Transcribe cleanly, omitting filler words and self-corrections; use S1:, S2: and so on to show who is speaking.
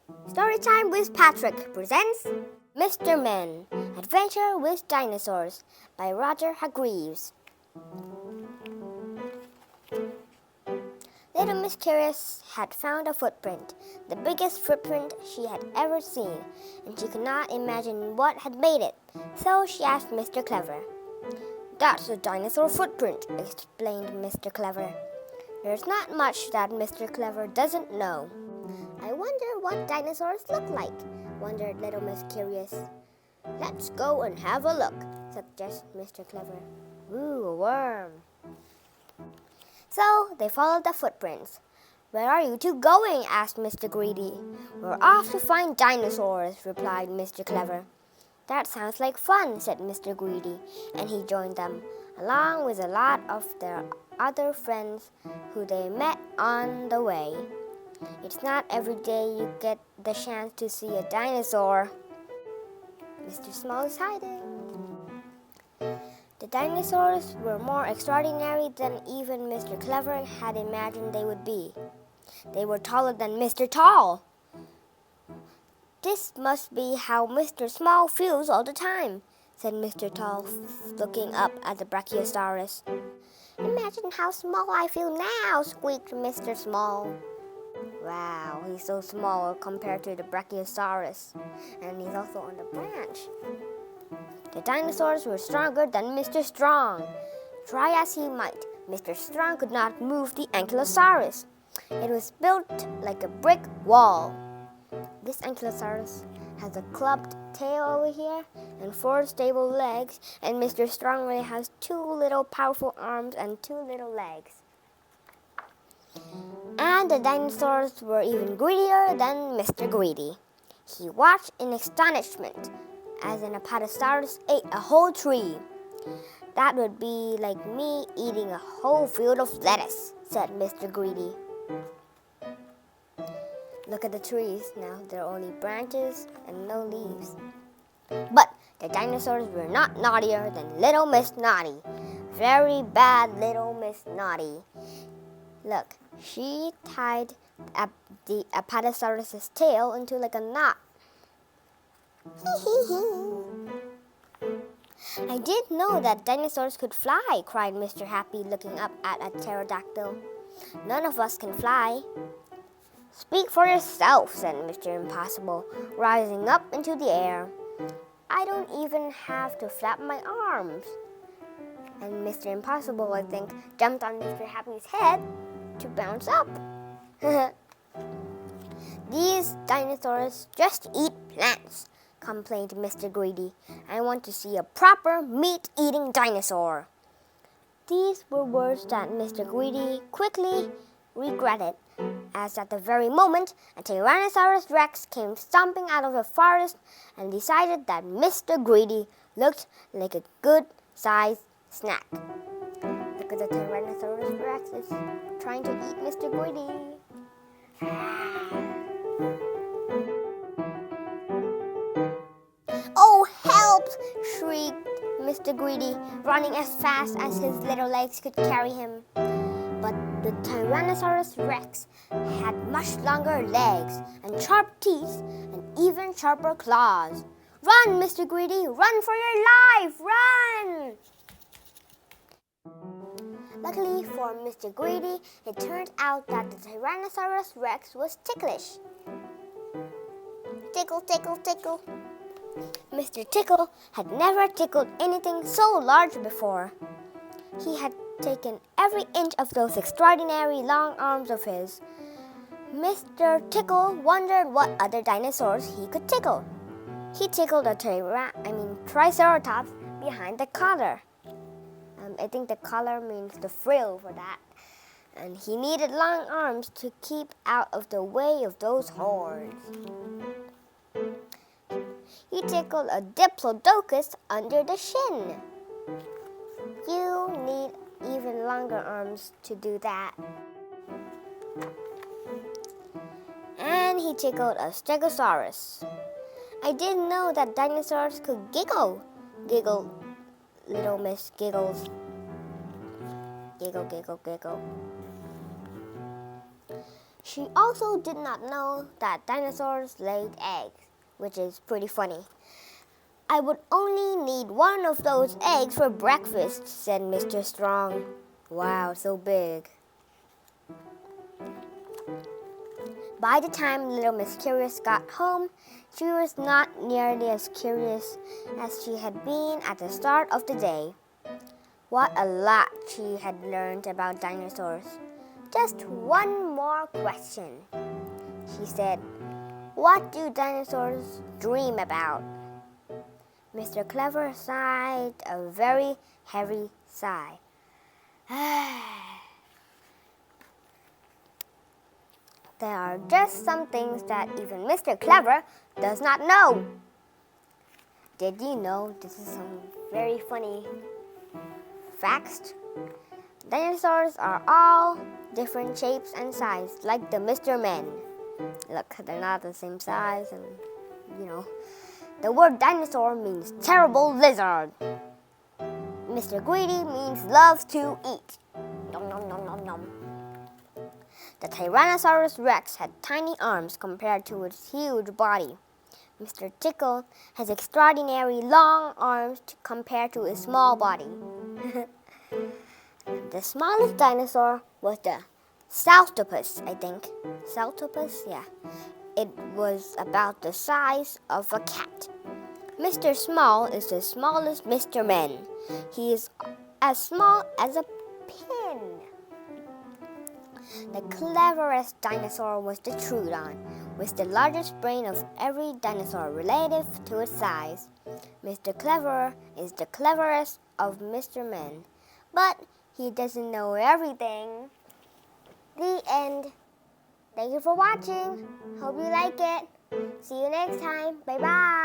S1: Storytime with Patrick presents Mr. Men Adventure with Dinosaurs by Roger Hargreaves. Little Miss Curious had found a footprint, the biggest footprint she had ever seen, and she could not imagine what had made it. So she asked Mr. Clever. "That's a dinosaur footprint," explained Mr. Clever. "There's not much that Mr. Clever doesn't know." "I wonder what dinosaurs look like," wondered Little Miss Curious. "Let's go and have a look," suggested Mr. Clever. "Ooh, a worm." So they followed the footprints. "Where are you two going?" asked Mr. Greedy. "We're off to find dinosaurs," replied Mr. Clever. "That sounds like fun," said Mr. Greedy, and he joined them, along with a lot of their other friends who they met on the way. It's not every day you get the chance to see a dinosaur. Mr. Small is hiding. The dinosaurs were more extraordinary than even Mr. Clever had imagined they would be. They were taller than Mr. Tall. "This must be how Mr. Small feels all the time," said Mr. Tall, looking up at the Brachiosaurus. "Imagine how small I feel now," squeaked Mr. Small. Wow, he's so small compared to the Brachiosaurus, and he's also on the branch. The dinosaurs were stronger than Mr. Strong. Try as he might, Mr. Strong could not move the Ankylosaurus. It was built like a brick wall. This Ankylosaurus has a clubbed tail over here and 4 stable legs, and Mr. Strong really has 2 little powerful arms and 2 little legs. And the dinosaurs were even greedier than Mr. Greedy. He watched in astonishment as an Apatosaurus ate a whole tree. "That would be like me eating a whole field of lettuce," said Mr. Greedy. "Look at the trees now, they're only branches and no leaves." But the dinosaurs were not naughtier than Little Miss Naughty. Very bad Little Miss Naughty. Look, she tied the Apatosaurus' tail into like a knot. "I didn't know that dinosaurs could fly," cried Mr. Happy, looking up at a pterodactyl. "None of us can fly." "Speak for yourself," said Mr. Impossible, rising up into the air. "I don't even have to flap my arms." And Mr. Impossible, I think, jumped on Mr. Happy's head to bounce up. "These dinosaurs just eat plants," complained Mr. Greedy. "I want to see a proper meat-eating dinosaur." These were words that Mr. Greedy quickly regretted, as at the very moment a Tyrannosaurus Rex came stomping out of the forest and decided that Mr. Greedy looked like a good-sized snack. Look at the Tyrannosaurus Rex is trying to eat Mr. Greedy. "Oh, help!" shrieked Mr. Greedy, running as fast as his little legs could carry him. But the Tyrannosaurus Rex had much longer legs and sharp teeth and even sharper claws. "Run, Mr. Greedy! Run for your life! Run!" Luckily for Mr. Greedy, it turned out that the Tyrannosaurus Rex was ticklish. Tickle, tickle, tickle. Mr. Tickle had never tickled anything so large before. He had taken every inch of those extraordinary long arms of his. Mr. Tickle wondered what other dinosaurs he could tickle. He tickled a Triceratops behind the collar. I think the collar means the frill for that. And he needed long arms to keep out of the way of those horns. He tickled a Diplodocus under the shin. You need even longer arms to do that. And he tickled a Stegosaurus. "I didn't know that dinosaurs could giggle," giggled Little Miss Giggles. Giggle, giggle, giggle. She also did not know that dinosaurs laid eggs, which is pretty funny. I would only need one of those eggs for breakfast, said Mr. Strong. Wow, so big. By the time little Miss Curious got home, she was not nearly as curious as she had been at the start of the day. What a lot she had learned about dinosaurs. Just one more question, she said. What do dinosaurs dream about? Mr. Clever sighed a very heavy sigh. There are just some things that even Mr. Clever does not know. Did you know this is some very funny facts? Dinosaurs are all different shapes and sizes, like the Mr. Men. Look, they're not the same size, and the word dinosaur means terrible lizard. Mr. Greedy means loves to eat. Nom nom nom nom nom. The Tyrannosaurus Rex had tiny arms compared to its huge body. Mr. Tickle has extraordinary long arms compared to his small body. The smallest dinosaur was the Saltopus, I think. Saltopus, yeah. It was about the size of a cat. Mr. Small is the smallest Mr. Men. He is as small as a pin. The cleverest dinosaur was the Troodon, with the largest brain of every dinosaur relative to its size. Mr. Clever is the cleverest of Mr. Men, but he doesn't know everything. The end. Thank you for watching. Hope you like it. See you next time. Bye-bye.